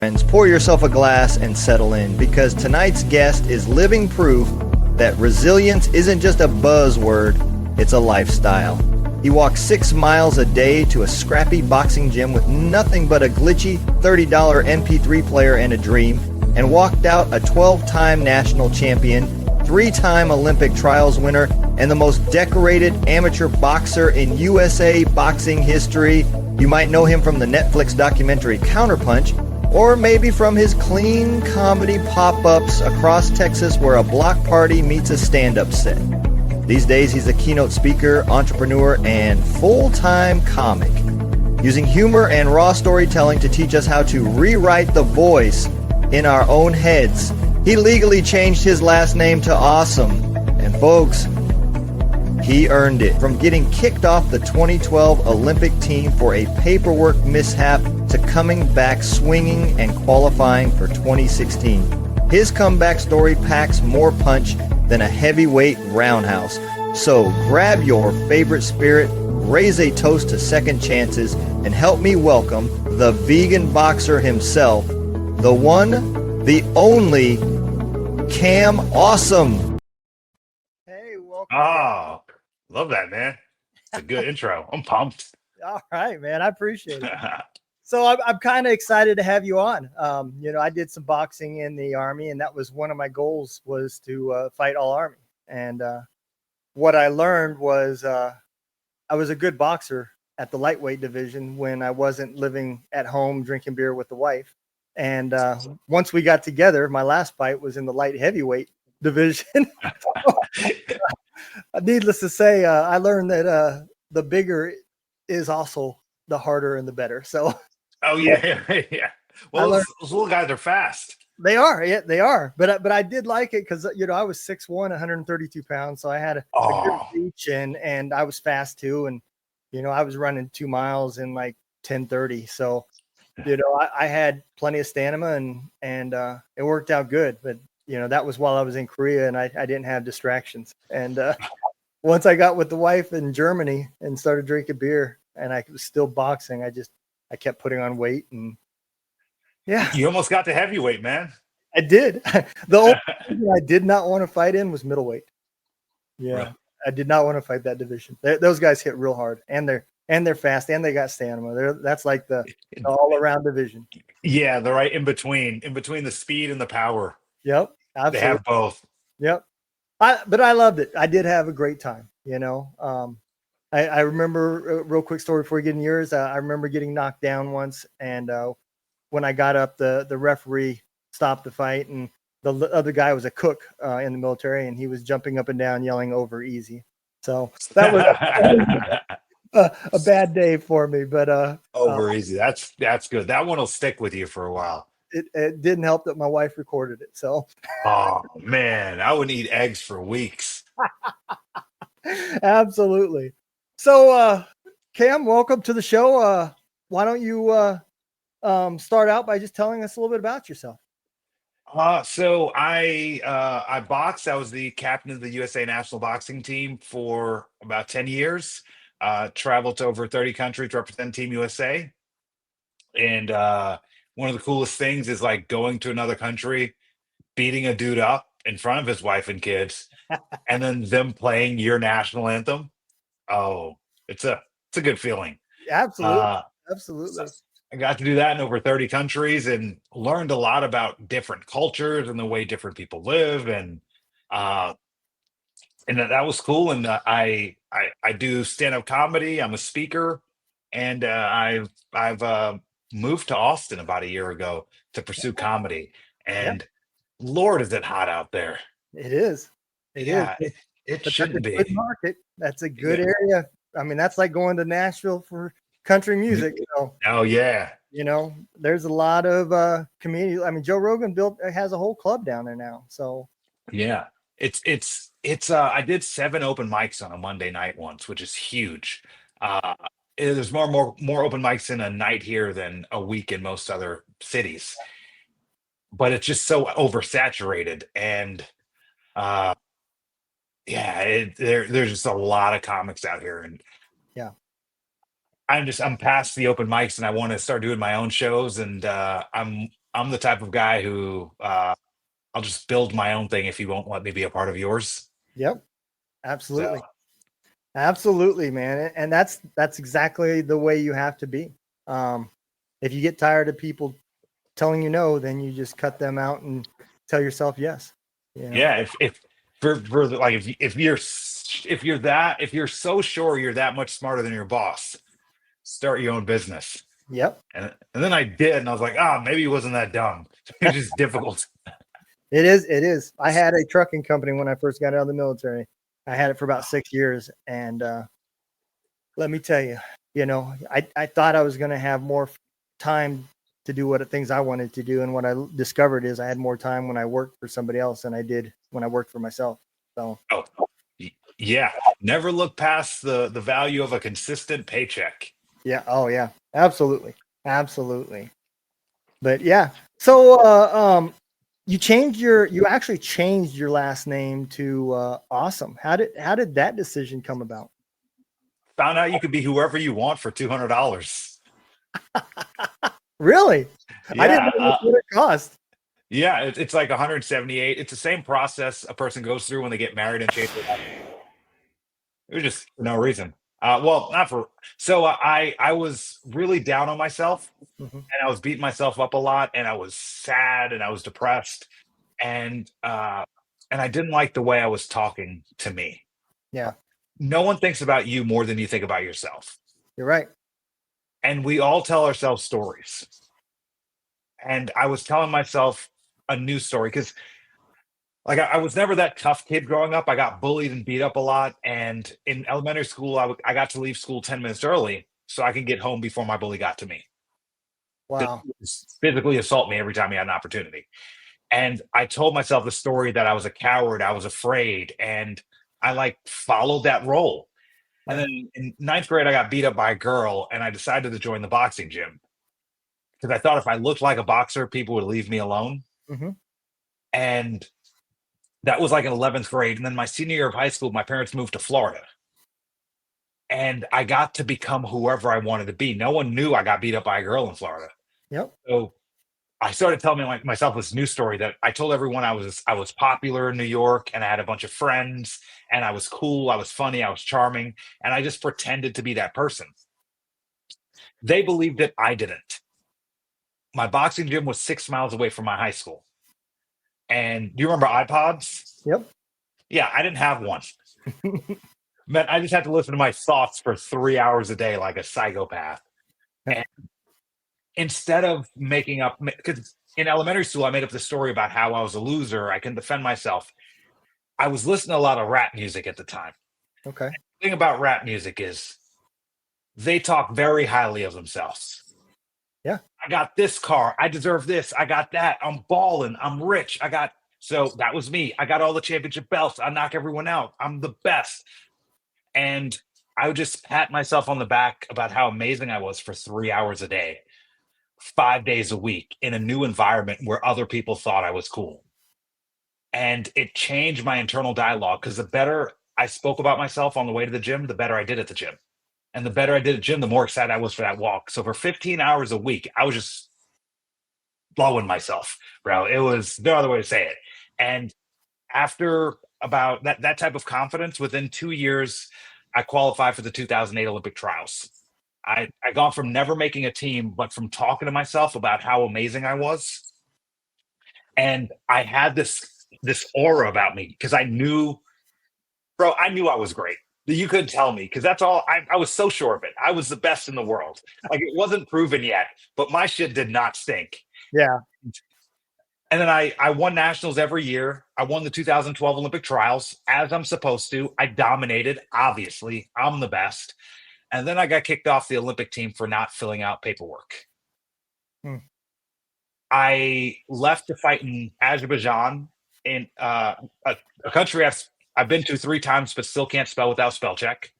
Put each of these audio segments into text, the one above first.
Friends, pour yourself a glass and settle in, because tonight's guest is living proof that resilience isn't just a buzzword, it's a lifestyle. He walks 6 miles a day to a scrappy boxing gym with nothing but a glitchy $30 MP3 player and a dream, and walked out a 12-time national champion, 3-time Olympic trials winner, and the most decorated amateur boxer in USA boxing history. You might know him from the Netflix documentary Counterpunch, or maybe from his clean comedy pop-ups across Texas where a block party meets a stand-up set. These days, he's a keynote speaker, entrepreneur, and full-time comic, using humor and raw storytelling to teach us how to rewrite the voice in our own heads. He legally changed his last name to Awesome, and folks, he earned it. From getting kicked off the 2012 Olympic team for a paperwork mishap to coming back swinging and qualifying for 2016. His comeback story packs more punch than a heavyweight roundhouse. So grab your favorite spirit, raise a toast to second chances, and help me welcome the vegan boxer himself, the one, the only, Cam Awesome. Hey, welcome. Oh, love that, man. It's a good intro. I'm pumped. All right, man. I appreciate it. So I'm kind of excited to have you on. I did some boxing in the Army, and that was one of my goals, was to fight all Army. And what I learned was I was a good boxer at the lightweight division when I wasn't living at home drinking beer with the wife. And once we got together, my last fight was in the light heavyweight division. Needless to say, I learned that the bigger is also the harder and the better. So. Oh yeah. Well, those little guys are fast. They are, yeah, they are. But I did like it because I was 6'1", 132 pounds, so I had a good reach, and I was fast too, and I was running 2 miles in like 10:30. So I had plenty of stamina, and it worked out good. But that was while I was in Korea, and I didn't have distractions. And once I got with the wife in Germany and started drinking beer, and I was still boxing, I kept putting on weight, and yeah. You almost got to heavyweight, man. I did. The only thing I did not want to fight in was middleweight. Yeah. Really? I did not want to fight that division. Those guys hit real hard, and they're fast, and they got stamina. That's like the all-around division. Yeah, they're right in between the speed and the power. Yep. Absolutely. They have both. Yep. But I loved it. I did have a great time, I remember a real quick story before we get in yours. I remember getting knocked down once, and when I got up, the referee stopped the fight, and the other guy was a cook in the military, and he was jumping up and down, yelling "over easy." So that was a bad day for me. But over easy. That's good. That one will stick with you for a while. It didn't help that my wife recorded it. So. Oh man, I would eat eggs for weeks. Absolutely. So, Cam, welcome to the show. Why don't you start out by just telling us a little bit about yourself? So I boxed. I was the captain of the USA national boxing team for about 10 years. Traveled to over 30 countries to represent Team USA. And one of the coolest things is like going to another country, beating a dude up in front of his wife and kids, and then them playing your national anthem. Oh, it's a good feeling. Absolutely. Absolutely. So I got to do that in over 30 countries and learned a lot about different cultures and the way different people live. And that was cool. And I do stand-up comedy. I'm a speaker, and I've moved to Austin about a year ago to pursue comedy. And Lord, is it hot out there? It is. It shouldn't be. Good market. That's a good area. I mean, that's like going to Nashville for country music. So, oh yeah. There's a lot of community. I mean, Joe Rogan has a whole club down there now. So yeah, it's I did 7 open mics on a Monday night once, which is huge. There's more open mics in a night here than a week in most other cities, but it's just so oversaturated. And there's just a lot of comics out here, and I'm past the open mics, and I want to start doing my own shows, and I'm I'm the type of guy who I'll just build my own thing if you won't let me be a part of yours. Yep. So, Absolutely. Absolutely, man. And that's exactly the way you have to be. Um, if you get tired of people telling you no, then you just cut them out and tell yourself yes. You know? yeah, if like if you're so sure you're that much smarter than your boss, start your own business. Yep. And then I did, and I was like, maybe it wasn't that dumb. It was just difficult. It is. It is. I had a trucking company when I first got out of the military. I had it for about 6 years. And let me tell you, I thought I was going to have more time to do what things I wanted to do. And what I discovered is I had more time when I worked for somebody else than I did when I worked for myself. So, Oh, yeah. Never look past the value of a consistent paycheck. yeah. Oh, yeah. Absolutely. Absolutely. But yeah. So, you actually changed your last name to Awesome. How did that decision come about? Found out you could be whoever you want for $200. Really? I didn't Yeah, know what it cost. yeah. It's like 178. It's the same process a person goes through when they get married and change their name. It was just for no reason. Well, not for. So I was really down on myself, Mhm. and I was beating myself up a lot, and I was sad, and I was depressed, and I didn't like the way I was talking to me. Yeah, No one thinks about you more than you think about yourself, you're right. and we all tell ourselves stories. And I was telling myself a new story because, like, I was never that tough kid growing up. I got bullied and beat up a lot, and in elementary school, I got to leave school 10 minutes early so I could get home before my bully got to me. Wow. Just physically assault me every time he had an opportunity. And I told myself the story that I was a coward, I was afraid, and I like followed that role. And Yeah. then in ninth grade, I got beat up by a girl, and I decided to join the boxing gym because I thought if I looked like a boxer, people would leave me alone. Hmm. And that was like in 11th grade. And then my senior year of high school, my parents moved to Florida, and I got to become whoever I wanted to be. No one knew I got beat up by a girl in Florida. Yep. So I started telling myself this new story that I told everyone I was popular in New York, and I had a bunch of friends, and I was cool, I was funny, I was charming, and I just pretended to be that person. They believed it, I didn't. My boxing gym was 6 miles away from my high school. And do you remember iPods? Yep. Yeah, I didn't have one. Man, I just had to listen to my thoughts for 3 hours a day like a psychopath. And instead of making up, because in elementary school, I made up the story about how I was a loser, I couldn't defend myself. I was listening to a lot of rap music at the time. Okay. The thing about rap music is they talk very highly of themselves. Yeah. I got this car. I deserve this. I got that. I'm balling. I'm rich. So that was me. I got all the championship belts. I knock everyone out. I'm the best. And I would just pat myself on the back about how amazing I was for 3 hours a day, 5 days a week in a new environment where other people thought I was cool. And it changed my internal dialogue because the better I spoke about myself on the way to the gym, the better I did at the gym. And the better I did at the gym, the more excited I was for that walk. So for 15 hours a week, I was just blowing myself, bro. It was no other way to say it. And after about that type of confidence, within 2 years, I qualified for the 2008 Olympic trials. I gone from never making a team, but from talking to myself about how amazing I was. And I had this aura about me because I knew, bro, I knew I was great. You couldn't tell me because that's all I was so sure of it. I was the best in the world. Like it wasn't proven yet, but my shit did not stink. Yeah. And then I won nationals every year. I won the 2012 Olympic trials as I'm supposed to. I dominated. Obviously, I'm the best. And then I got kicked off the Olympic team for not filling out paperwork. Hmm. I left to fight in Azerbaijan, in a country I've been to 3 times, but still can't spell without spell check.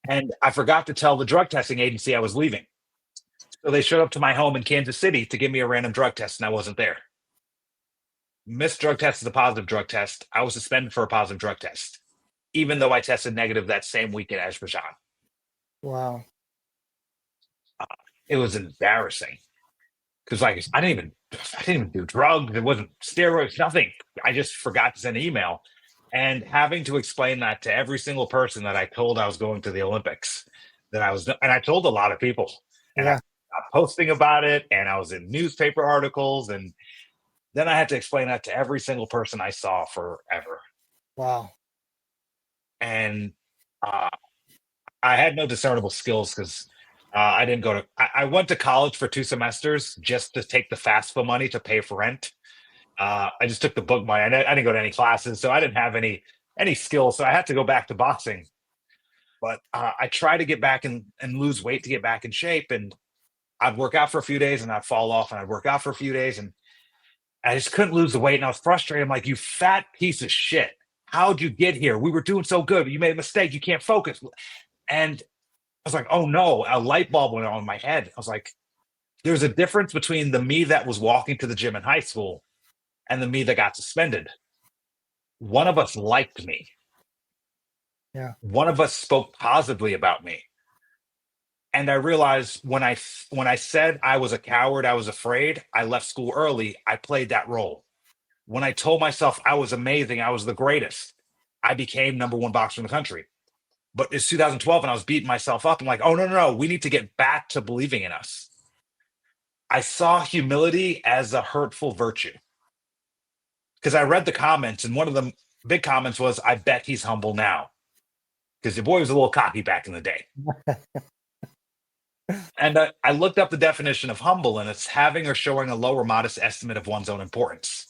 And I forgot to tell the drug testing agency I was leaving. So they showed up to my home in Kansas City to give me a random drug test, and I wasn't there. Missed drug test is a positive drug test. I was suspended for a positive drug test, even though I tested negative that same week in Azerbaijan. Wow. It was embarrassing because like I didn't even do drugs. It wasn't steroids, nothing. I just forgot to send an email, and having to explain that to every single person that I told I was going to the Olympics, that I was, and I told a lot of people, and I Yeah. stopped posting about it, and I was in newspaper articles, and then I had to explain that to every single person I saw forever, Wow. and uh, I had no discernible skills because. I didn't go to. I went to college for 2 semesters just to take the FAFSA money to pay for rent. I just took the book money. I didn't go to any classes, so I didn't have any skills. So I had to go back to boxing. But I tried to get back and lose weight to get back in shape. And I'd work out for a few days and I'd fall off, and I'd work out for a few days, and I just couldn't lose the weight. And I was frustrated. I'm like, you fat piece of shit. How'd you get here? We were doing so good. You made a mistake. You can't focus. And I was like, oh no, a light bulb went on in my head. I was like, there's a difference between the me that was walking to the gym in high school and the me that got suspended. One of us liked me. Yeah. One of us spoke positively about me. And I realized when I said I was a coward, I was afraid, I left school early, I played that role. When I told myself I was amazing, I was the greatest, I became number one boxer in the country. But it's 2012 and I was beating myself up. I'm like, oh, no, no, no. We need to get back to believing in us. I saw humility as a hurtful virtue because I read the comments, and one of the big comments was, I bet he's humble now, because the boy was a little cocky back in the day. And I looked up the definition of humble, and it's having or showing a low or modest estimate of one's own importance.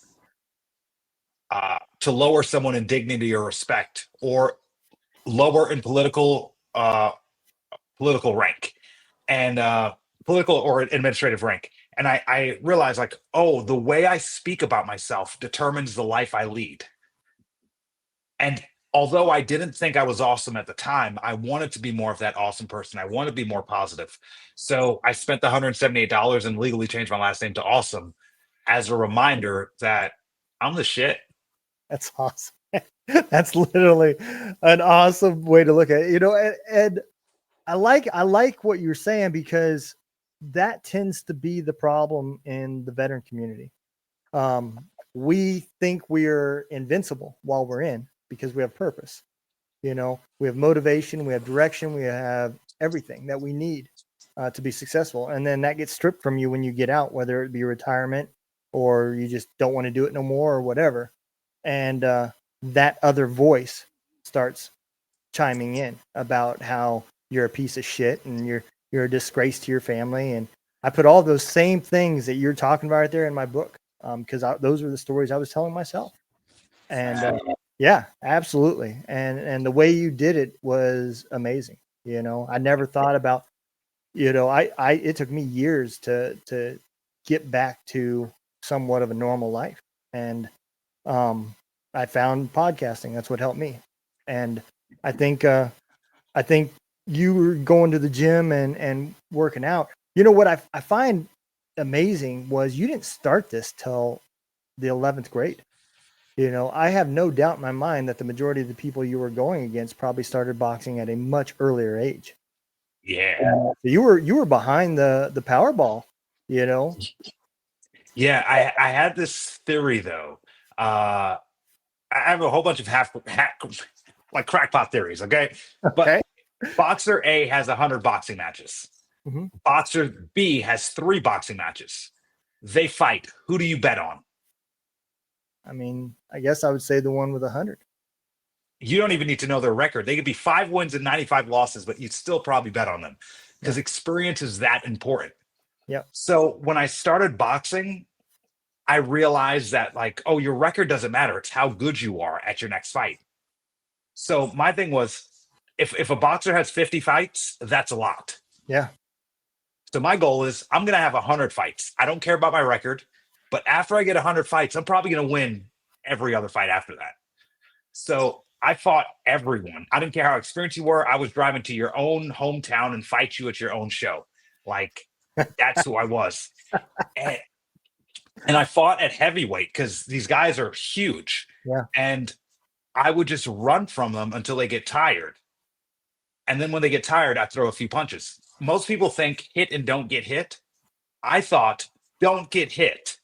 To lower someone in dignity or respect, or lower in political rank, and political or administrative rank. And I realized, like, oh, the way I speak about myself determines the life I lead. And although I didn't think I was awesome at the time, I wanted to be more of that awesome person. I wanted to be more positive. So I spent the $178 and legally changed my last name to Awesome as a reminder that I'm the shit. That's awesome. That's literally an awesome way to look at it. And I like what you're saying, because that tends to be the problem in the veteran community. We think we're invincible while we're in, because we have purpose. We have motivation, we have direction, we have everything that we need to be successful. And then that gets stripped from you when you get out, whether it be retirement or you just don't want to do it no more or whatever. And that other voice starts chiming in about how you're a piece of shit and you're a disgrace to your family. And I put all those same things that you're talking about right there in my book, because those are the stories I was telling myself. And yeah, absolutely. And the way you did it was amazing. I never thought about, it took me years to get back to somewhat of a normal life. And I found podcasting. That's what helped me. And I think you were going to the gym and working out. What I find amazing was you didn't start this till the 11th grade. I have no doubt in my mind that the majority of the people you were going against probably started boxing at a much earlier age. Yeah. You were behind the Powerball, Yeah. I had this theory, though. I have a whole bunch of like crackpot theories. Okay. Okay. But Boxer A has 100 boxing matches. Mm-hmm. Boxer B has 3 boxing matches. They fight. Who do you bet on? I mean, I guess I would say the one with 100. You don't even need to know their record. They could be 5 wins and 95 losses, but you'd still probably bet on them, because experience is that important. Yeah. So when I started boxing, I realized that, like, oh, your record doesn't matter. It's how good you are at your next fight. So my thing was, if a boxer has 50 fights, that's a lot. Yeah. So my goal is, I'm going to have 100 fights. I don't care about my record, but after I get 100 fights, I'm probably going to win every other fight after that. So I fought everyone. I didn't care how experienced you were. I was driving to your own hometown and fight you at your own show. Like, that's who I was. And I fought at heavyweight because these guys are huge. Yeah. And I would just run from them until they get tired. And then when they get tired, I throw a few punches. Most people think hit and don't get hit. I thought don't get hit.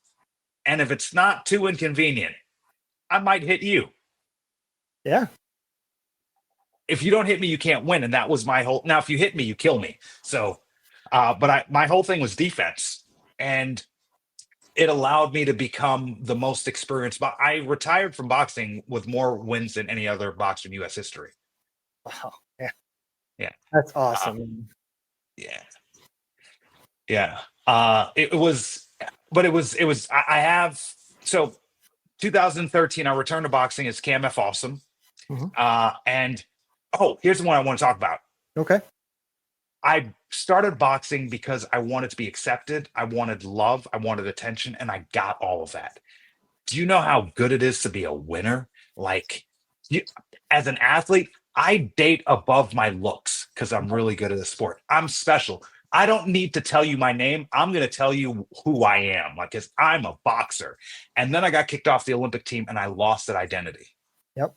And if it's not too inconvenient, I might hit you. Yeah. If you don't hit me, you can't win. And that was my whole. Now, if you hit me, you kill me. So, my whole thing was defense, and it allowed me to become the most experienced. But I retired from boxing with more wins than any other boxer in U.S. history. Wow. Yeah. Yeah. That's Uh, awesome. yeah. Yeah. It was, but it was, I have, so 2013, I returned to boxing as Cam F. Awesome. Mhm. And oh, here's the one I want to talk about. Okay. I started boxing because I wanted to be accepted. I wanted love. I wanted attention, and I got all of that. Do you know how good it is to be a winner? Like, you, as an athlete, I date above my looks because I'm really good at the sport. I'm special. I don't need to tell you my name. I'm going to tell you who I am, like, because I'm a boxer. And then I got kicked off the Olympic team and I lost that identity. Yep.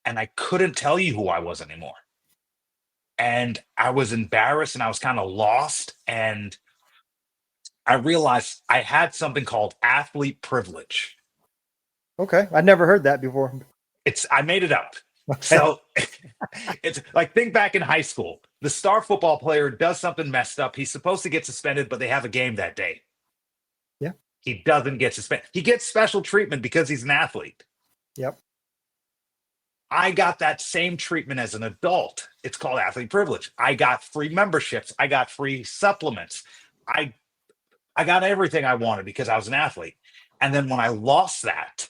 And I couldn't tell you who I was anymore. And I was embarrassed and I was kind of lost. And I realized I had something called athlete privilege. Okay. I'd never heard that before. I made it up. Okay. So it's like, think back in high school. The star football player does something messed up. He's supposed to get suspended, but they have a game that day. Yeah. He doesn't get suspended. He gets special treatment because he's an athlete. Yep. I got that same treatment as an adult. It's called athlete privilege. I got free memberships. I got free supplements. I got everything I wanted because I was an athlete. And then when I lost that,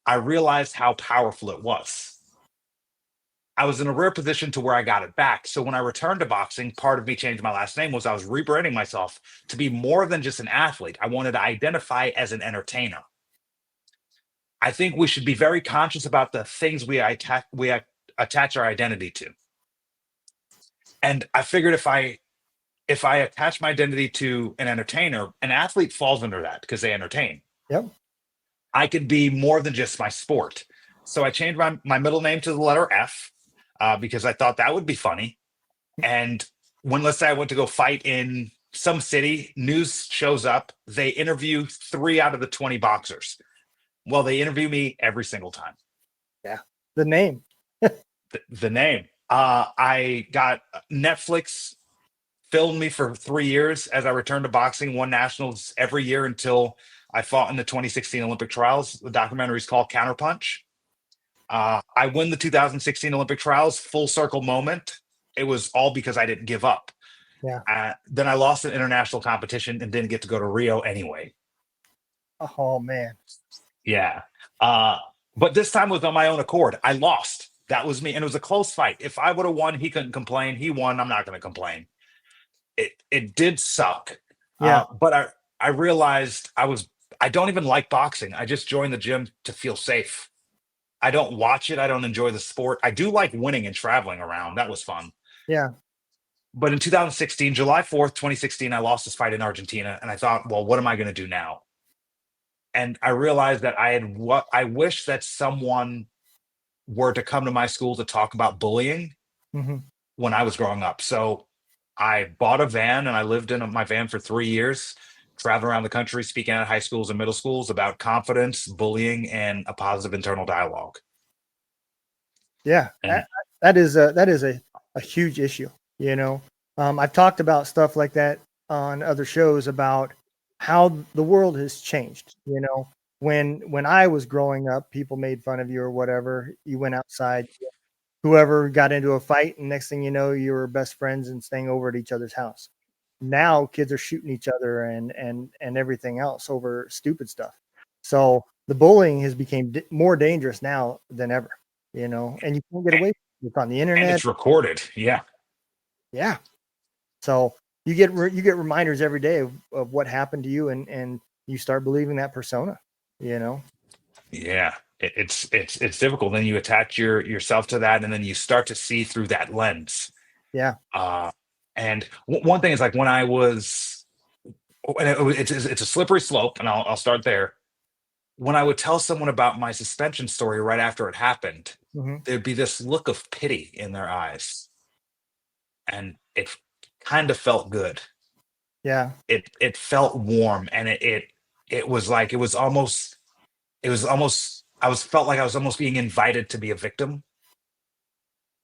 I realized how powerful it was. I was in a rare position to where I got it back. So when I returned to boxing, part of me changing my last name was I was rebranding myself to be more than just an athlete. I wanted to identify as an entertainer. I think we should be very conscious about the things we attach our identity to. And I figured if I attach my identity to an entertainer, an athlete falls under that because they entertain. Yep. I could be more than just my sport. So I changed my middle name to the letter F because I thought that would be funny. And when, let's say I went to go fight in some city, news shows up, they interview 3 out of the 20 boxers. Well, they interview me every single time. Yeah. The name. The name. I got Netflix filmed me for 3 years as I returned to boxing, won nationals every year until I fought in the 2016 Olympic trials. The documentary is called Counterpunch. I win the 2016 Olympic trials, full circle moment. It was all because I didn't give up. Yeah. Then I lost an international competition and didn't get to go to Rio anyway. Oh man. Yeah. But this time was on my own accord. I lost. That was me. And it was a close fight. If I would have won, he couldn't complain. He won. I'm not going to complain. It did suck. Yeah. But I realized I don't even like boxing. I just joined the gym to feel safe. I don't watch it. I don't enjoy the sport. I do like winning and traveling around. That was fun. Yeah. But in 2016, July 4th, 2016, I lost this fight in Argentina. And I thought, well, what am I going to do now? And I realized that I wish that someone were to come to my school to talk about bullying when I was growing up. So I bought a van and I lived in my van for 3 years, traveling around the country, speaking at high schools and middle schools about confidence, bullying, and a positive internal dialogue. Yeah. And That is a huge issue. You know, I've talked about stuff like that on other shows about how the world has changed. You know, when I was growing up, people made fun of you or whatever. You went outside, whoever got into a fight, and next thing you know, you were best friends and staying over at each other's house. Now kids are shooting each other and everything else over stupid stuff. So the bullying has become more dangerous now than ever. You know, and you can't get away from it. It's on the and internet. it's recorded. Yeah. Yeah. So you get reminders every day of what happened to you, and you start believing that persona, you know? Yeah. It's difficult. Then you attach yourself to that, and then you start to see through that lens. Yeah. And one thing is, like, when I was, and it's a slippery slope, and I'll start there. When I would tell someone about my suspension story right after it happened, there'd be this look of pity in their eyes, and it kind of felt good. Yeah. It felt warm, and it was like felt like I was almost being invited to be a victim,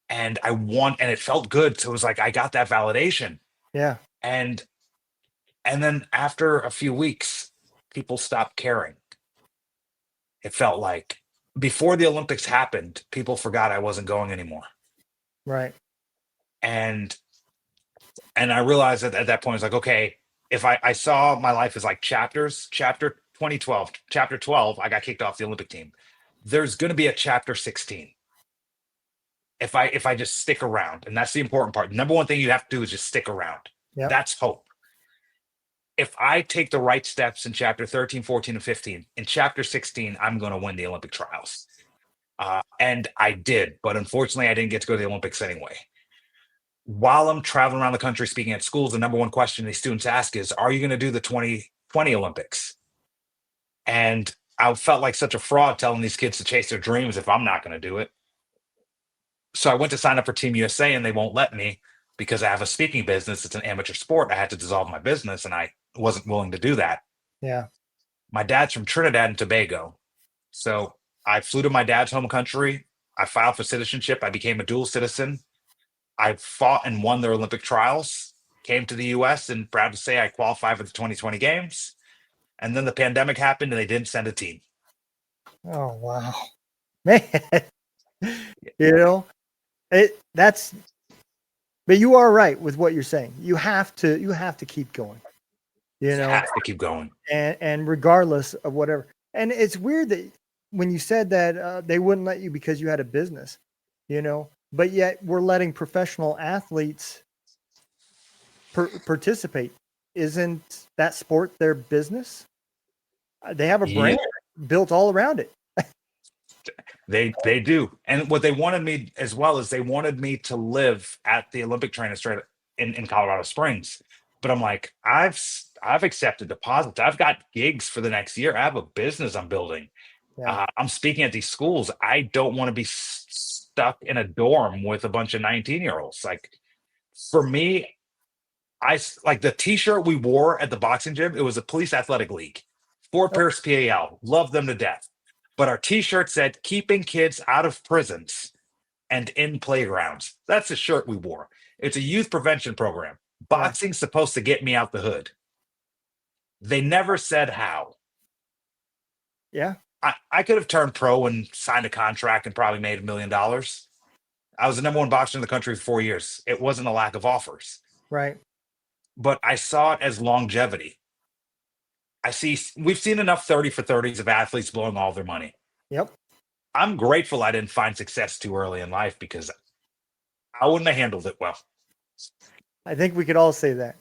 and and it felt good. So it was like I got that validation. Yeah. And then after a few weeks, people stopped caring. It felt like before the Olympics happened, people forgot I wasn't going anymore. Right. And I realized that at that point, it's like, okay, if I saw my life as like chapters, chapter 2012, chapter 12, I got kicked off the Olympic team. There's going to be a chapter 16 if I just stick around. And that's the important part. The number one thing you have to do is just stick around. Yep. That's hope. If I take the right steps in chapter 13, 14, and 15, in chapter 16, I'm going to win the Olympic trials. And I did, but unfortunately, I didn't get to go to the Olympics anyway. While I'm traveling around the country speaking at schools, the number one question these students ask is, are you going to do the 2020 Olympics? And I felt like such a fraud telling these kids to chase their dreams if I'm not going to do it. So I went to sign up for Team USA and they won't let me because I have a speaking business. It's an amateur sport. I had to dissolve my business and I wasn't willing to do that. Yeah. My dad's from Trinidad and Tobago. So I flew to my dad's home country. I filed for citizenship. I became a dual citizen. I fought and won their Olympic trials, came to the US, and proud to say I qualified for the 2020 games. And then the pandemic happened and they didn't send a team. Oh, wow. Man, but you are right with what you're saying. You have to keep going, Have to keep going. And regardless of whatever. And it's weird that when you said that they wouldn't let you because you had a business, but yet we're letting professional athletes participate. Isn't that sport their business? They have a brand built all around it. They do. And what they wanted me as well is they wanted me to live at the Olympic training center in Colorado Springs. But I'm like, I've accepted deposits. I've got gigs for the next year. I have a business I'm building. Yeah. I'm speaking at these schools. I don't want to be stuck in a dorm with a bunch of 19-year-olds. Like, for me, I like the t-shirt we wore at the boxing gym. It was a police athletic league. Fort Pierce PAL. Love them to death. But our t-shirt said keeping kids out of prisons and in playgrounds. That's the shirt we wore. It's a youth prevention program. Boxing's supposed to get me out the hood. They never said how. Yeah. I could have turned pro and signed a contract and probably made $1 million. I was the number one boxer in the country for 4 years. It wasn't a lack of offers. Right. But I saw it as longevity. We've seen enough 30 for 30s of athletes blowing all their money. Yep. I'm grateful I didn't find success too early in life because I wouldn't have handled it well. I think we could all say that.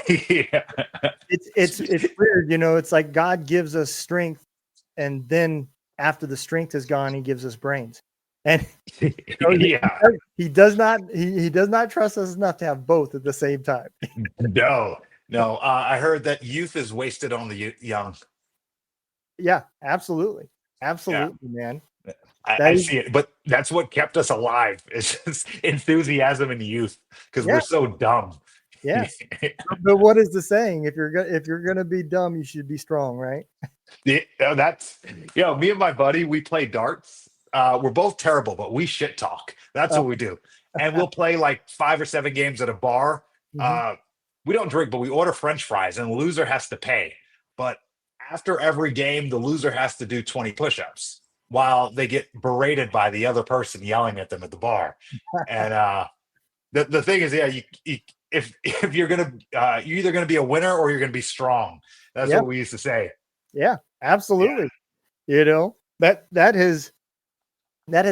Yeah. It's weird, it's like God gives us strength, and then after the strength is gone, he gives us brains. And Yeah. he does not trust us enough to have both at the same time. No. I heard that youth is wasted on the young. Yeah, absolutely. Absolutely, man. I see it, but that's what kept us alive. It's just enthusiasm and youth because we're so dumb. Yeah. But what is the saying? If you're gonna be dumb, you should be strong, right? Yeah, that's me and my buddy, we play darts. We're both terrible, but we shit talk. That's what we do. And we'll play like 5 or 7 games at a bar. Mhm. We don't drink, but we order French fries, and the loser has to pay. But after every game, the loser has to do 20 push-ups while they get berated by the other person yelling at them at the bar. And the thing is, if you're gonna you're either gonna be a winner or you're gonna be strong. That's what we used to say. Yeah, absolutely. Yeah. That is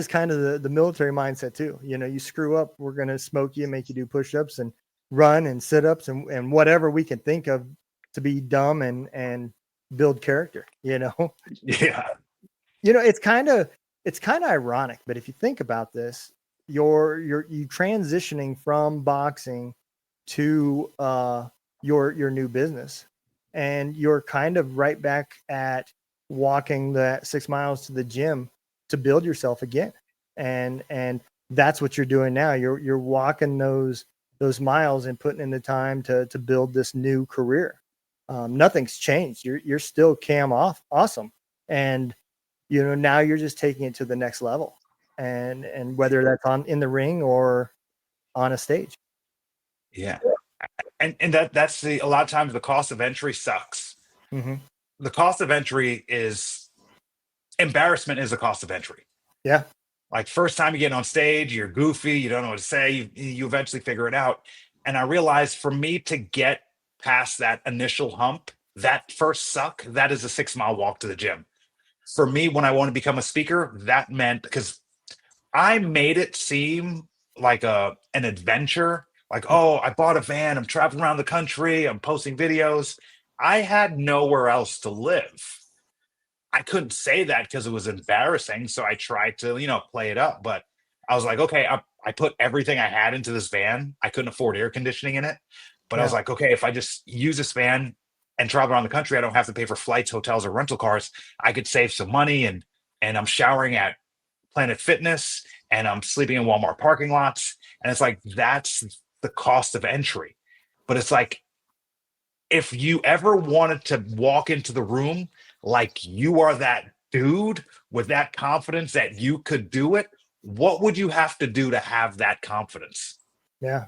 kind of the military mindset too. You screw up, we're gonna smoke you, make you do push-ups and run and sit-ups and whatever we can think of to be dumb and build character. Yeah. It's kind of ironic, but if you think about this, you transitioning from boxing to your new business, and you're kind of right back at walking that 6 miles to the gym to build yourself again. And that's what you're doing now. You're walking those miles and putting in the time to build this new career. nothing's changed. You're still Cam off awesome, and now you're just taking it to the next level, and whether that's on in the ring or on a stage. Yeah. And that's a lot of times the cost of entry sucks. Hmm. The cost of entry is embarrassment is the cost of entry. Yeah. Like first time you get on stage, you're goofy, you don't know what to say, you eventually figure it out. And I realized for me to get past that initial hump, that first suck, that is a 6 mile walk to the gym. For me, when I want to become a speaker, that meant because I made it seem like an adventure. Like, oh, I bought a van, I'm traveling around the country, I'm posting videos. I had nowhere else to live. I couldn't say that because it was embarrassing. So I tried to, play it up. But I was like, okay, I put everything I had into this van. I couldn't afford air conditioning in it. But I was Yeah. like, okay, if I just use this van and travel around the country, I don't have to pay for flights, hotels, or rental cars. I could save some money and I'm showering at Planet Fitness and I'm sleeping in Walmart parking lots. And it's like, that's the cost of entry. But it's like, if you ever wanted to walk into the room like you are that dude with that confidence that you could do it, what would you have to do to have that confidence? Yeah.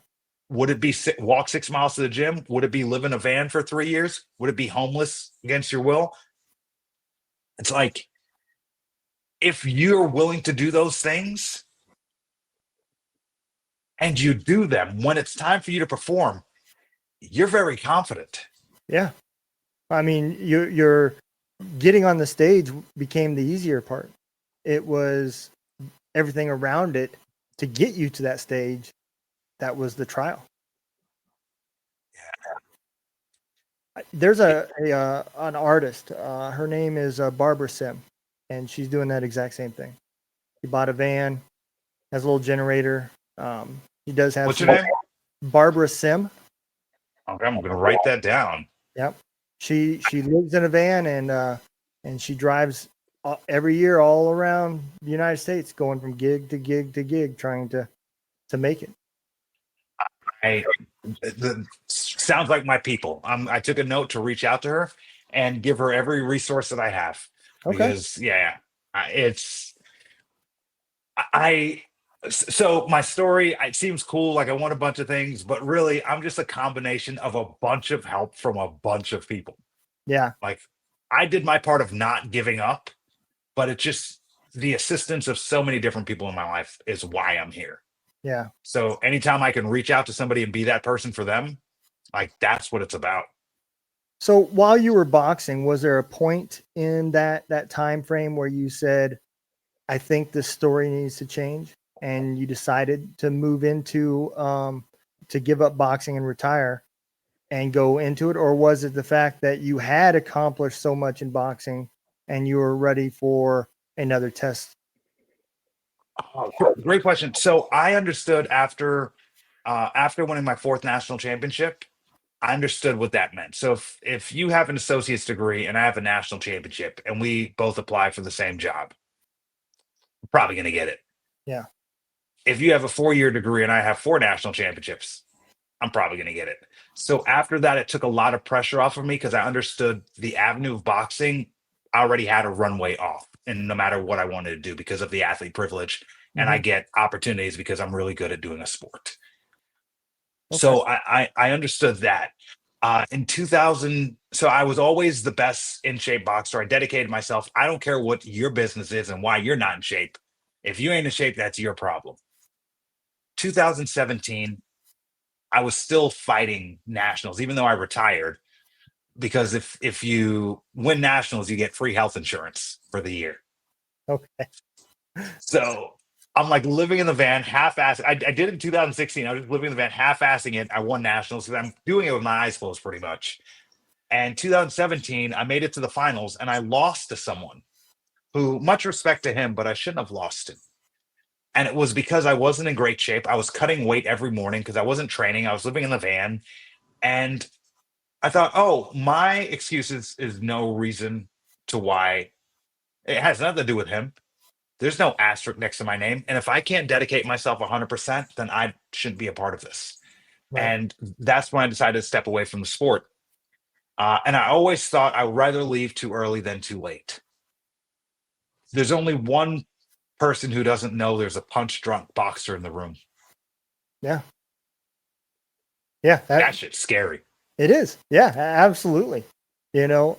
Would it be walk 6 miles to the gym? Would it be live in a van for 3 years? Would it be homeless against your will? It's like, if you're willing to do those things and you do them, when it's time for you to perform, you're very confident. Yeah. I mean, you're getting on the stage became the easier part. It was everything around it to get you to that stage. That was the trial. There's an artist. Her name is Barbara Sim, and she's doing that exact same thing. She bought a van, has a little generator. He does have What's some. your name? Barbara Sim. Okay, I'm going to write that down. Yep. She lives in a van and she drives every year all around the United States, going from gig to gig to gig, trying to make it. Sounds like my people. I took a note to reach out to her and give her every resource that I have Okay. because it's I. So my story, it seems cool, like I want a bunch of things, but really I'm just a combination of a bunch of help from a bunch of people. Yeah. Like I did my part of not giving up, but it's just the assistance of so many different people in my life is why I'm here. Yeah. So anytime I can reach out to somebody and be that person for them, like that's what it's about. So while you were boxing, was there a point in that time frame where you said, I think this story needs to change, and you decided to move into to give up boxing and retire and go into it? Or was it the fact that you had accomplished so much in boxing and you were ready for another test? Oh, great question. So I understood after winning my fourth national championship, I understood what that meant. So if you have an associate's degree and I have a national championship and we both apply for the same job, I'm probably going to get it. Yeah. If you have a 4-year degree and I have 4 national championships, I'm probably going to get it. So after that, it took a lot of pressure off of me because I understood the avenue of boxing already had a runway off, and no matter what I wanted to do because of the athlete privilege, and I Mm-hmm. get opportunities because I'm really good at doing a sport. Okay. So I understood that. In 2000, so I was always the best in shape boxer. I dedicated myself. I don't care what your business is and why you're not in shape. If you ain't in shape, that's your problem. 2017, I was still fighting nationals, even though I retired, because if you win nationals, you get free health insurance for the year. Okay. So I'm like living in the van, half-assed. I did it in 2016. I was living in the van, half-assing it. I won nationals because I'm doing it with my eyes closed pretty much. And 2017, I made it to the finals and I lost to someone who, much respect to him, but I shouldn't have lost him. And it was because I wasn't in great shape. I was cutting weight every morning because I wasn't training. I was living in the van. And I thought, oh, my excuses is no reason to why. It has nothing to do with him. There's no asterisk next to my name. And if I can't dedicate myself 100%, then I shouldn't be a part of this. Right. And that's when I decided to step away from the sport. And I always thought I would rather leave too early than too late. There's only one person who doesn't know there's a punch drunk boxer in the room. Yeah. Yeah. That shit's scary. It is. Yeah, absolutely. You know,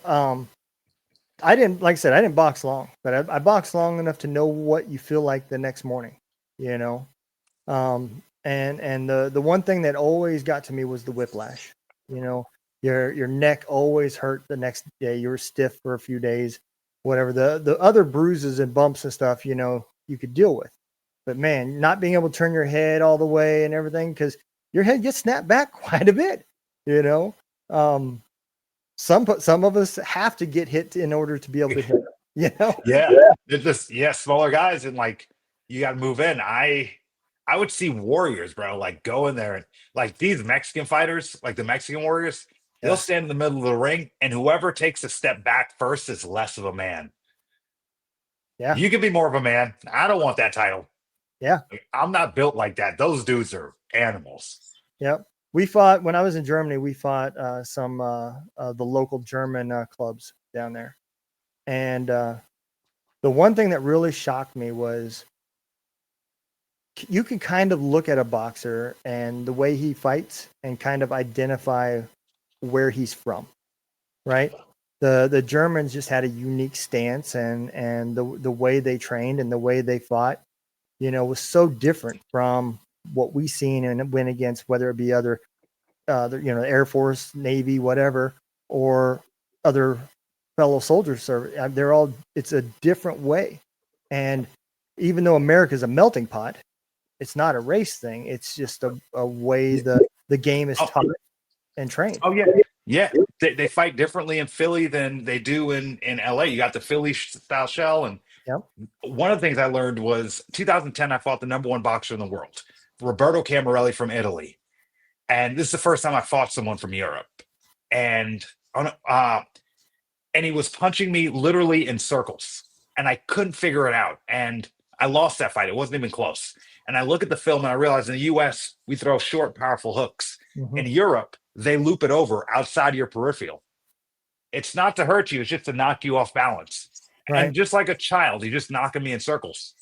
I didn't, like I said, I didn't box long, but I boxed long enough to know what you feel like the next morning, you know? And the one thing that always got to me was the whiplash. You know, your neck always hurt the next day. You were stiff for a few days, whatever. The other bruises and bumps and stuff, you know, you could deal with. But man, not being able to turn your head all the way and everything, because your head gets snapped back quite a bit, you know. Some of us have to get hit in order to be able to hit, you know. Yeah. It's just, smaller guys, and like you got to move in. I would see warriors, bro, like go in there, and like these Mexican fighters, like the Mexican warriors, Yeah. they'll stand in the middle of the ring, and whoever takes a step back first is less of a man. Yeah. You can be more of a man. I don't want that title. Yeah. Like, I'm not built like that. Those dudes are animals. Yep. We fought when I was in Germany. We fought some the local German clubs down there, and the one thing that really shocked me was you can kind of look at a boxer and the way he fights and kind of identify where he's from, right? The Germans just had a unique stance, and the way they trained and the way they fought, you know, was so different from what we seen and went against, whether it be other you know, Air Force, Navy, whatever, or other fellow soldiers. They're all, it's a different way. And even though America is a melting pot, it's not a race thing. It's just a way the game is taught and trained. Oh yeah, yeah. They fight differently in Philly than they do in LA. You got the Philly style shell, and Yep. one of the things I learned was 2010. I fought the number one boxer in the world, Roberto Camarelli from Italy, and this is the first time I fought someone from Europe, and and he was punching me literally in circles, and I couldn't figure it out, and I lost that fight. It wasn't even close. And I look at the film and I realize in the US, we throw short, powerful hooks. Mm-hmm. In Europe, they loop it over outside your peripheral. It's not to hurt you, it's just to knock you off balance. Right. And just like a child, you're just knocking me in circles.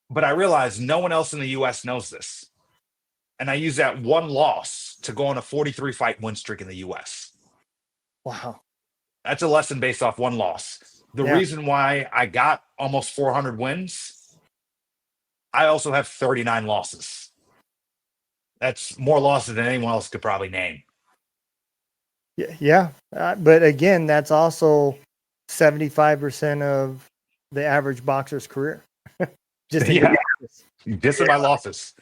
But I realize no one else in the US knows this. And I use that one loss to go on a 43 fight win streak in the US. Wow. That's a lesson based off one loss. The reason why I got almost 400 wins, I also have 39 losses. That's more losses than anyone else could probably name. Yeah. But again, that's also 75% of the average boxer's career. Just Just in my losses.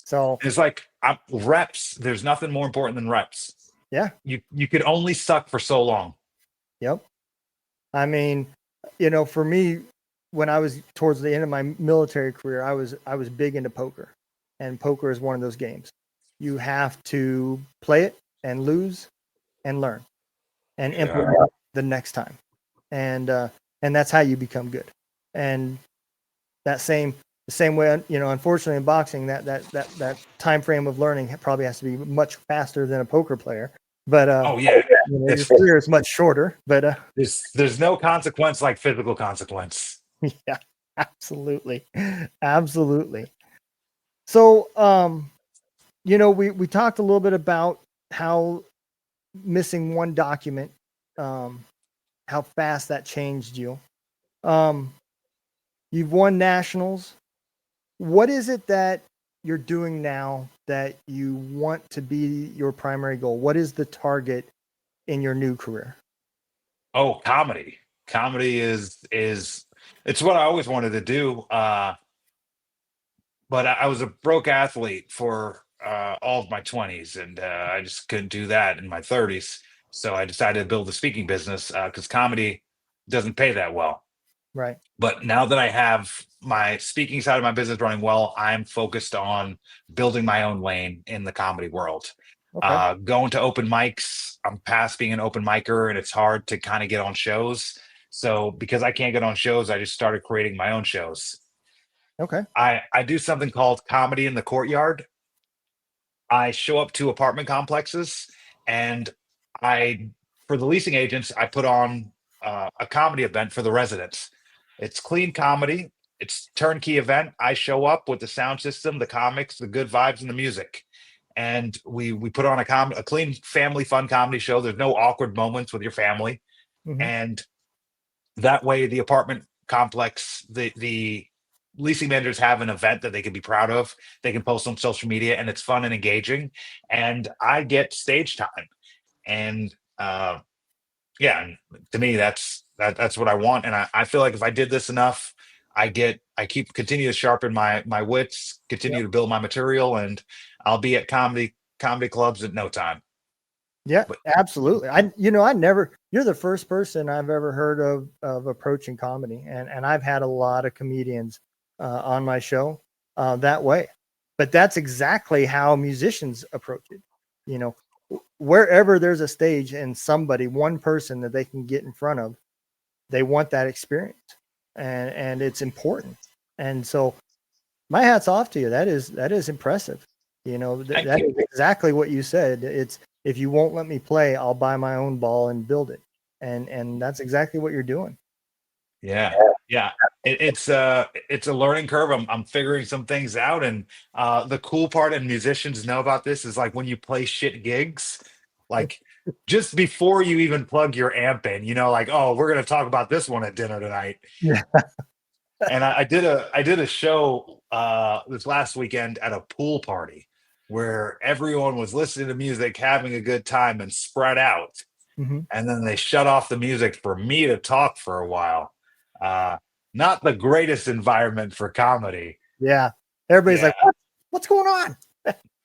So it's like reps. There's nothing more important than reps. Yeah. You could only suck for so long. Yep. I mean, you know, for me, when I was towards the end of my military career, I was big into poker, and poker is one of those games. You have to play it and lose and learn and implement the next time. And that's how you become good. And the same way, you know, unfortunately in boxing, that time frame of learning probably has to be much faster than a poker player. But you know, your career is much shorter. But there's no consequence like physical consequence. Yeah, absolutely. So, you know, we talked a little bit about how missing one document, how fast that changed you. You've won nationals. What is it that you're doing now that you want to be your primary goal? What is the target in your new career? Oh, comedy. Comedy is it's what I always wanted to do. But I was a broke athlete for all of my 20s, and I just couldn't do that in my 30s. So I decided to build a speaking business because comedy doesn't pay that well. Right. But now that I have my speaking side of my business running well, I'm focused on building my own lane in the comedy world. Okay. Going to open mics. I'm past being an open micer, and it's hard to kind of get on shows. So because I can't get on shows, I just started creating my own shows. Okay. I do something called Comedy in the Courtyard. I show up to apartment complexes, and I for the leasing agents, I put on a comedy event for the residents. It's clean comedy. It's turnkey event. I show up with the sound system, the comics, the good vibes, and the music, and we put on a clean family fun comedy show. There's no awkward moments with your family, Hmm. and that way the apartment complex, the leasing managers have an event that they can be proud of. They can post on social media, and it's fun and engaging. And I get stage time, and yeah, and to me that's what I want. And I feel like if I did this enough, I keep continue to sharpen my wits, Yep. continue to build my material, and I'll be at comedy clubs in no time. Yeah, But absolutely. I never, you're the first person I've ever heard of approaching comedy. And I've had a lot of comedians on my show that way. But that's exactly how musicians approach it. You know, wherever there's a stage and somebody, one person that they can get in front of, they want that experience. And it's important. And so my hat's off to you. That is impressive. thank That you. is exactly what you said. It's, if you won't let me play, I'll buy my own ball and build it. And that's exactly what you're doing. Yeah. Yeah. It's a learning curve. I'm figuring some things out. And the cool part, and musicians know about this, is like when you play shit gigs, like just before you even plug your amp in, like, oh, we're gonna talk about this one at dinner tonight. Yeah. And I did a show this last weekend at a pool party where everyone was listening to music, having a good time, and spread out. Hmm. And then they shut off the music for me to talk for a while. Uh, Not the greatest environment for comedy. Yeah. Everybody's Yeah. like, what's going on?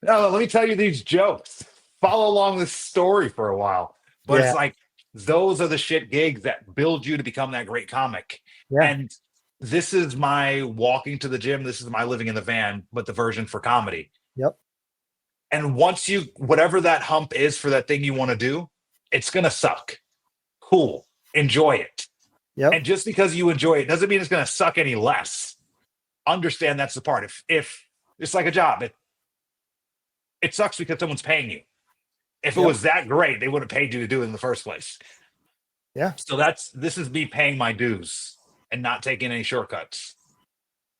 No, let me tell you these jokes. Follow along this story for a while. But Yeah. it's like those are the shit gigs that build you to become that great comic. Yeah. And this is my walking to the gym. This is my living in the van, but the version for comedy. Yep. And once whatever that hump is for that thing you want to do, it's going to suck. Cool. Enjoy it. Yep. And just because you enjoy it doesn't mean it's going to suck any less. Understand that's the part. If it's like a job, it sucks because someone's paying you. If it Yep. was that great, they would have paid you to do it in the first place. Yeah. So this is me paying my dues and not taking any shortcuts.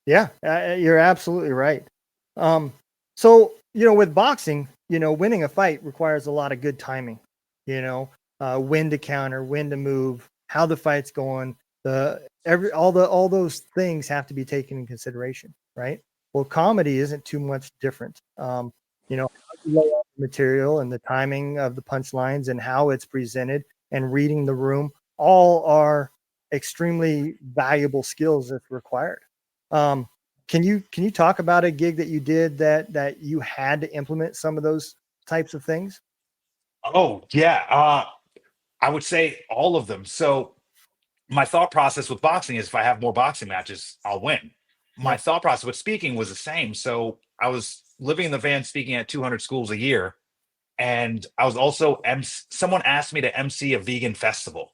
Yeah. You're absolutely right. So, with boxing, winning a fight requires a lot of good timing, when to counter, when to move, how the fight's going, all those things have to be taken in consideration, right? Well, comedy isn't too much different. How you lay out the material and the timing of the punchlines and how it's presented and reading the room, all are extremely valuable skills that's required. Um, can you talk about a gig that you did that you had to implement some of those types of things? Oh yeah, I would say all of them. So my thought process with boxing is if I have more boxing matches, I'll win. My Yep. thought process with speaking was the same. So I was living in the van speaking at 200 schools a year. And I was also, someone asked me to MC a vegan festival.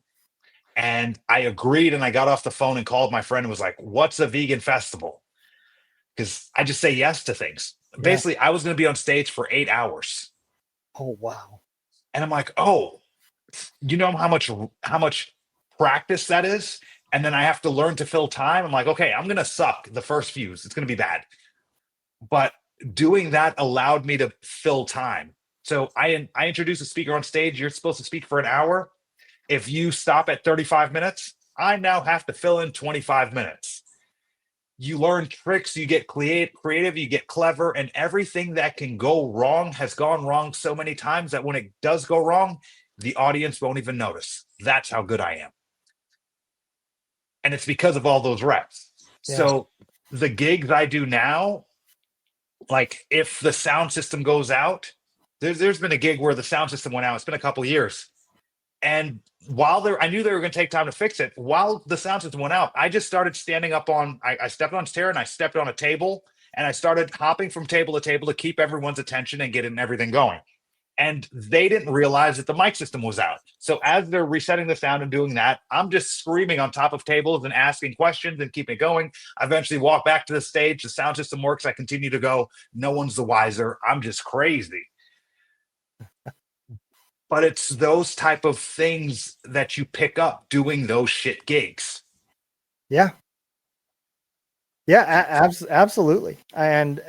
And I agreed, and I got off the phone and called my friend and was like, what's a vegan festival? Because I just say yes to things. Yeah. Basically, I was going to be on stage for 8 hours. Oh, wow. And I'm like, oh, you know how much practice that is? And then I have to learn to fill time. I'm like, okay, I'm gonna suck the first few. It's gonna be bad. But doing that allowed me to fill time. So I introduce a speaker on stage. You're supposed to speak for an hour. If you stop at 35 minutes, I now have to fill in 25 minutes. You learn tricks, you get creative, you get clever, and everything that can go wrong has gone wrong so many times that when it does go wrong, the audience won't even notice. That's how good I am. And it's because of all those reps. Yeah. So the gigs I do now, like if the sound system goes out, there's been a gig where the sound system went out. It's been a couple years. And I knew they were going to take time to fix it. While the sound system went out, I just started standing up I stepped on a chair and I stepped on a table and I started hopping from table to table to keep everyone's attention and getting everything going. And they didn't realize that the mic system was out. So as they're resetting the sound and doing that, I'm just screaming on top of tables and asking questions and keeping it going. I eventually walk back to the stage. The sound system works. I continue to go. No one's the wiser. I'm just crazy. but it's those type of things that you pick up doing those shit gigs. Yeah. Yeah, absolutely. And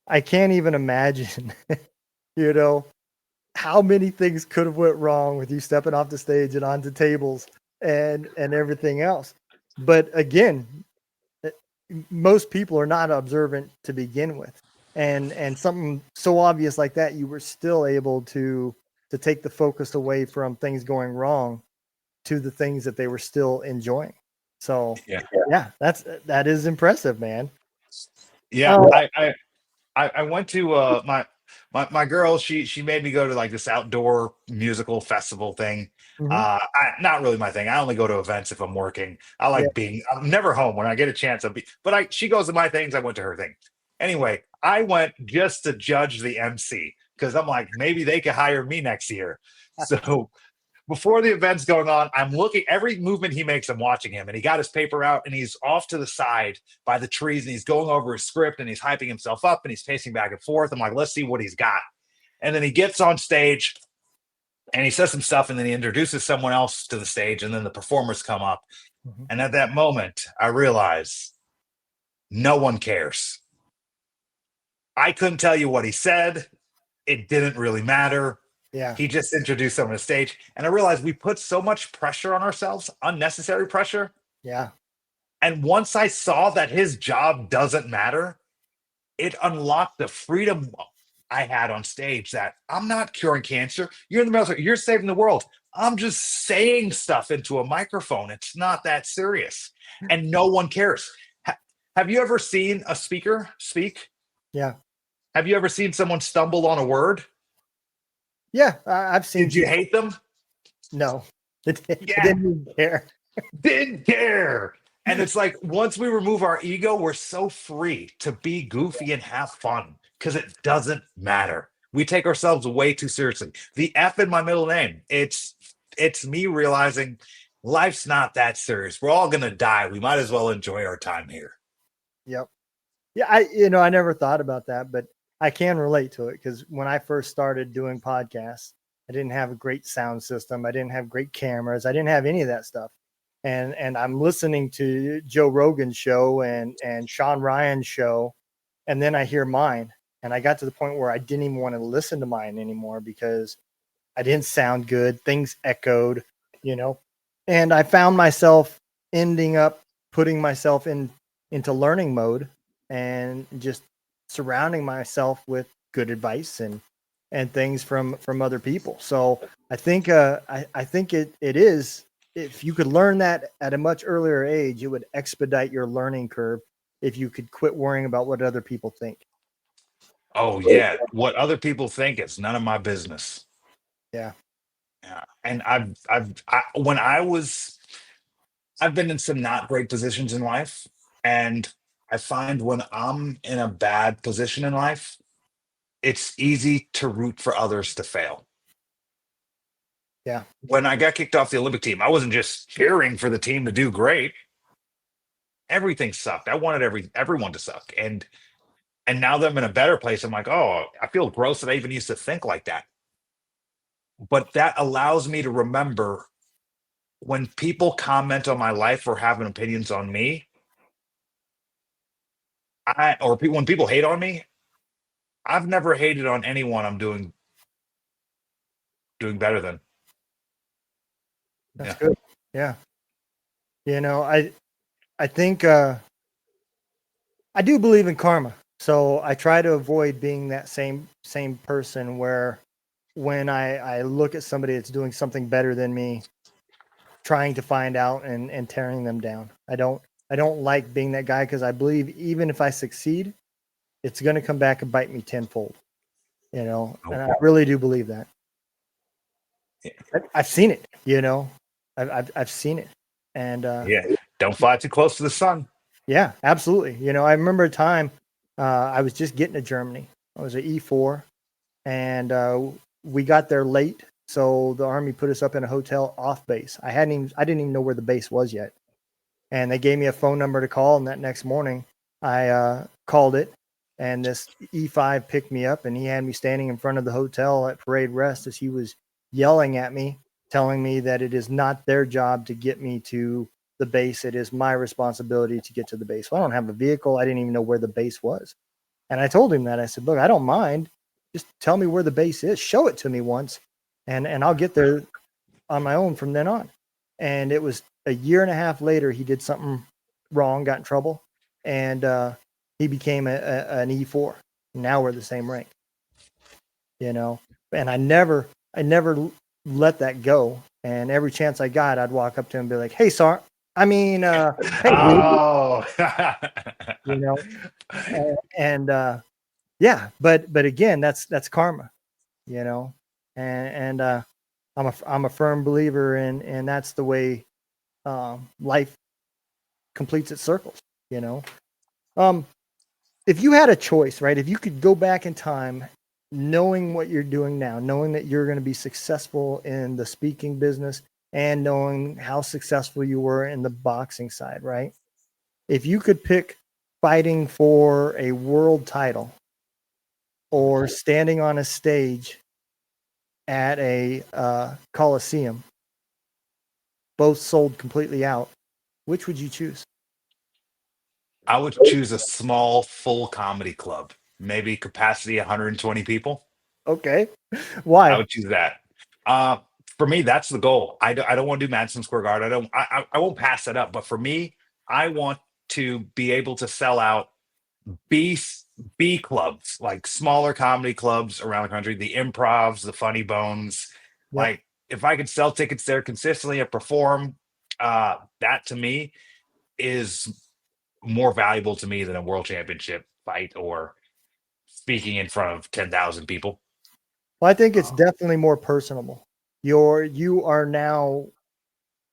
I can't even imagine, you know, how many things could have went wrong with you stepping off the stage and onto tables and everything else. But again, uh, most people are not observant to begin with. And something so obvious like that, you were still able to take the focus away from things going wrong to the things that they were still enjoying. So Yeah. yeah, that is impressive, man. Yeah. Oh, I went to my girl, she made me go to like this outdoor musical festival thing. mhm, Not really my thing. I only go to events if I'm working. yeah, I'm never home when I get a chance. But she goes to my things. I went to her thing. Anyway, I went just to judge the MC because I'm like, maybe they could hire me next year. So before the event's going on, I'm looking every movement he makes. I'm watching him, and he got his paper out, and he's off to the side by the trees, and he's going over his script, and he's hyping himself up, and he's pacing back and forth. I'm like, let's see what he's got. And then he gets on stage, and he says some stuff, and then he introduces someone else to the stage, and then the performers come up. mhm, And at that moment, I realize no one cares. I couldn't tell you what he said. It didn't really matter. yeah, He just introduced someone to the stage. And I realized we put so much pressure on ourselves, unnecessary pressure. yeah, And once I saw that his job doesn't matter, it unlocked the freedom I had on stage that I'm not curing cancer. You're in the military, you're saving the world. I'm just saying stuff into a microphone. It's not that serious. And no one cares. Have you ever seen a speaker speak? yeah, Have you ever seen someone stumble on a word? yeah. I've seen Did you people. hate them? No, I Yeah, didn't even care. didn't care. And it's like once we remove our ego, we're so free to be goofy and have fun because it doesn't matter. We take ourselves way too seriously. The F in my middle name, it's me realizing life's not that serious. We're all gonna die. We might as well enjoy our time here. Yep. Yeah, I never thought about that, but I can relate to it because when I first started doing podcasts, I didn't have a great sound system. I didn't have great cameras. I didn't have any of that stuff. And I'm listening to Joe Rogan's show and Sean Ryan's show, and then I hear mine. And I got to the point where I didn't even want to listen to mine anymore because I didn't sound good. Things echoed, you know. And I found myself ending up putting myself into learning mode and just surrounding myself with good advice and things from other people. So I think it is, if you could learn that at a much earlier age, it would expedite your learning curve if you could quit worrying about what other people think. Oh yeah. What other people think is none of my business. Yeah. Yeah. And when I've been in some not great positions in life. And I find when I'm in a bad position in life, it's easy to root for others to fail. Yeah. When I got kicked off the Olympic team, I wasn't just cheering for the team to do great. Everything sucked. I wanted everyone to suck. And now that I'm in a better place, I'm like, oh, I feel gross that I even used to think like that. But that allows me to remember when people comment on my life or have opinions on me, when people hate on me, I've never hated on anyone I'm doing better than. That's Yeah. good. Yeah. You know, I think I do believe in karma. So I try to avoid being that same person where when I look at somebody that's doing something better than me, trying to find out and tearing them down. I don't like being that guy because I believe even if I succeed, it's going to come back and bite me tenfold. You know, Oh, and I really do believe that. yeah. I've seen it. You know, I've seen it, and Yeah. Don't fly too close to the sun. yeah, absolutely. You know, I remember a time I was just getting to Germany. I was at E4, and we got there late, so the Army put us up in a hotel off base. I didn't even know where the base was yet, and they gave me a phone number to call. And that next morning, I called it, And this E5 picked me up, and he had me standing in front of the hotel at Parade Rest as he was yelling at me, telling me that it is not their job to get me to the base. It is my responsibility to get to the base. Well, I don't have a vehicle. I didn't even know where the base was. And I told him that. I said, look, I don't mind. Just tell me where the base is. Show it to me once, and I'll get there on my own from then on. And it was a year and a half later, he did something wrong, got in trouble, and he became an E4. Now we're the same rank, you know. And I never let that go. And every chance I got, I'd walk up to him and be like, "Hey, Sar, hey, dude," Oh. you know. And yeah, but again, that's karma, you know. And I'm a firm believer in, and that's the way life completes its circles, you know. Um, if you had a choice, right? If you could go back in time, knowing what you're doing now, knowing that you're going to be successful in the speaking business, and knowing how successful you were in the boxing side, right? If you could pick fighting for a world title or standing on a stage at a coliseum, both sold completely out, which would you choose? I would choose a small full comedy club, maybe capacity 120 people. Okay. I Why? would choose that. Uh, for me, that's the goal. I don't want to do Madison Square Garden. I won't pass that up. But for me, I want to be able to sell out B B clubs, like smaller comedy clubs around the country, the improvs, the funny bones. Yep. Like if I could sell tickets there consistently and perform, that to me is more valuable to me than a world championship fight or speaking in front of 10,000 people. Well, I think it's Um, definitely more personable. You are now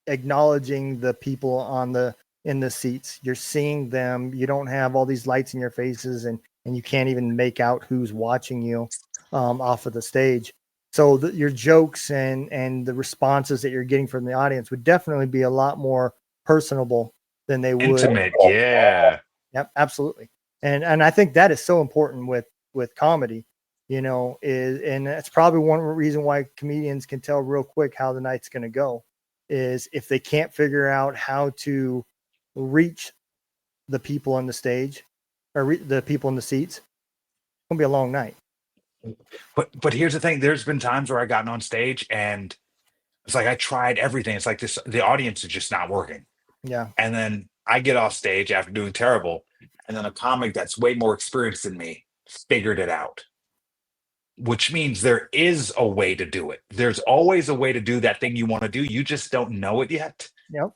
acknowledging the people on the in the seats. You're seeing them. You don't have all these lights in your faces, and you can't even make out who's watching you off of the stage. So your jokes and the responses that you're getting from the audience would definitely be a lot more personable than they would. Intimate, yeah. Yep, absolutely. And I think that is so important with comedy, you know, is and that's probably one reason why comedians can tell real quick how the night's going to go is if they can't figure out how to reach the people on the stage or the people in the seats, it's going to be a long night. But here's the thing: there's been times where I gotten on stage and it's like I tried everything. It's like this: the audience is just not working. Yeah. And then I get off stage after doing terrible, and then a comic that's way more experienced than me figured it out. Which means there is a way to do it. There's always a way to do that thing you want to do. You just don't know it yet. Yep.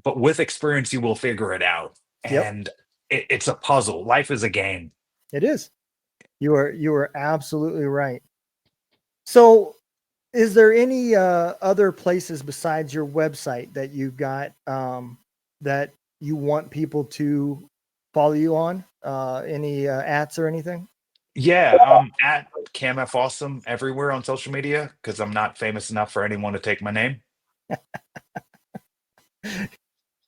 But with experience, you will figure it out. Yep. And it's a puzzle. Life is a game. It is. You are absolutely right. So is there any other places besides your website that you've got that you want people to follow you on? Any ads or anything? Yeah, at Cam F Awesome everywhere on social media because I'm not famous enough for anyone to take my name.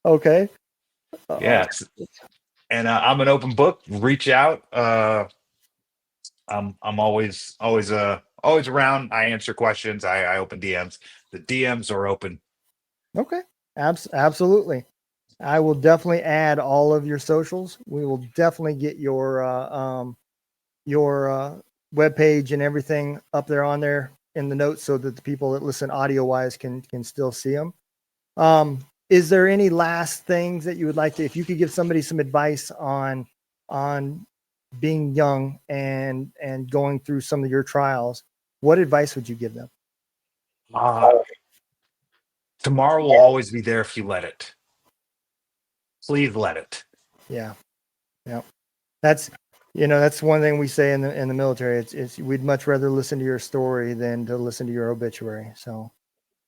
Okay. Yeah, and I'm an open book. Reach out. I'm always around. I answer questions. I open DMs. The DMs are open. Okay. Absolutely. I will definitely add all of your socials. We will definitely get your web page and everything up there on there in the notes so that the people that listen audio wise can still see them. Is there any last things that you would like to, if you could give somebody some advice on being young and going through some of your trials, what advice would you give them? Uh, tomorrow will always be there if you let it. Please let it. Yeah. Yeah. That's, that's one thing we say in the military. It's we'd much rather listen to your story than to listen to your obituary. So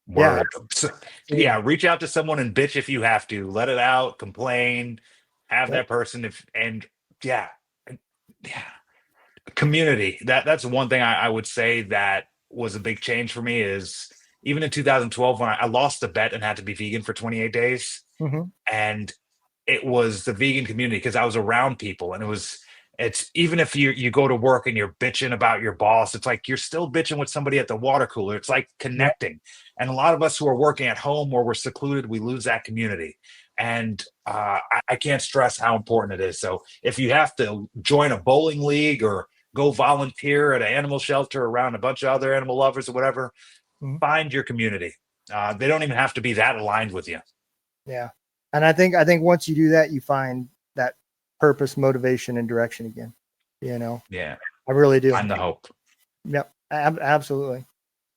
yeah, Word. So, yeah, reach out to someone and bitch if you have to. Let it out, complain, have yep. that person if and yeah. Yeah. Community. That's one thing I would say that was a big change for me is even in 2012 when I lost a bet and had to be vegan for 28 days. Mm-hmm. And it was the vegan community because I was around people and It's even if you go to work and you're bitching about your boss, it's like you're still bitching with somebody at the water cooler. It's like Yep. connecting. And a lot of us who are working at home where we're secluded, we lose that community. And I can't stress how important it is. So if you have to join a bowling league or go volunteer at an animal shelter around a bunch of other animal lovers or whatever, Mhm. find your community. They don't even have to be that aligned with you. Yeah. And I think once you do that, you find that purpose, motivation, and direction again. You know, Yeah, I really do. find the hope. Yep. Absolutely.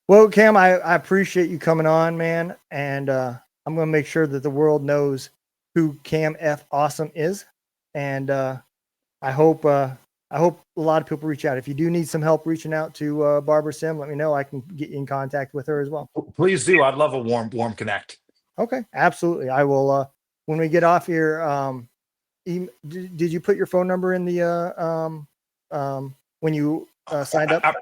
Well, Cam, I appreciate you coming on, man. And I'm going to make sure that the world knows who Cam F. Awesome is. And I hope a lot of people reach out. If you do need some help reaching out to Barbara Sim, let me know. I can get you in contact with her as well. Please do. I'd love a warm connect. Okay, absolutely. I will. When we get off here, did you put your phone number in the when you signed up?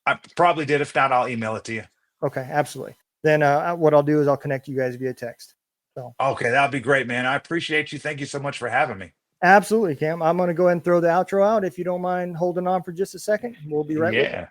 I probably did. If not, I'll email it to you. Okay, absolutely. Then what I'll do is I'll connect you guys via text. So Okay, that'd be great, man. I appreciate you. Thank you so much for having me. absolutely, Cam. I'm going to go ahead and throw the outro out. If you don't mind holding on for just a second, we'll be right with you. Yeah.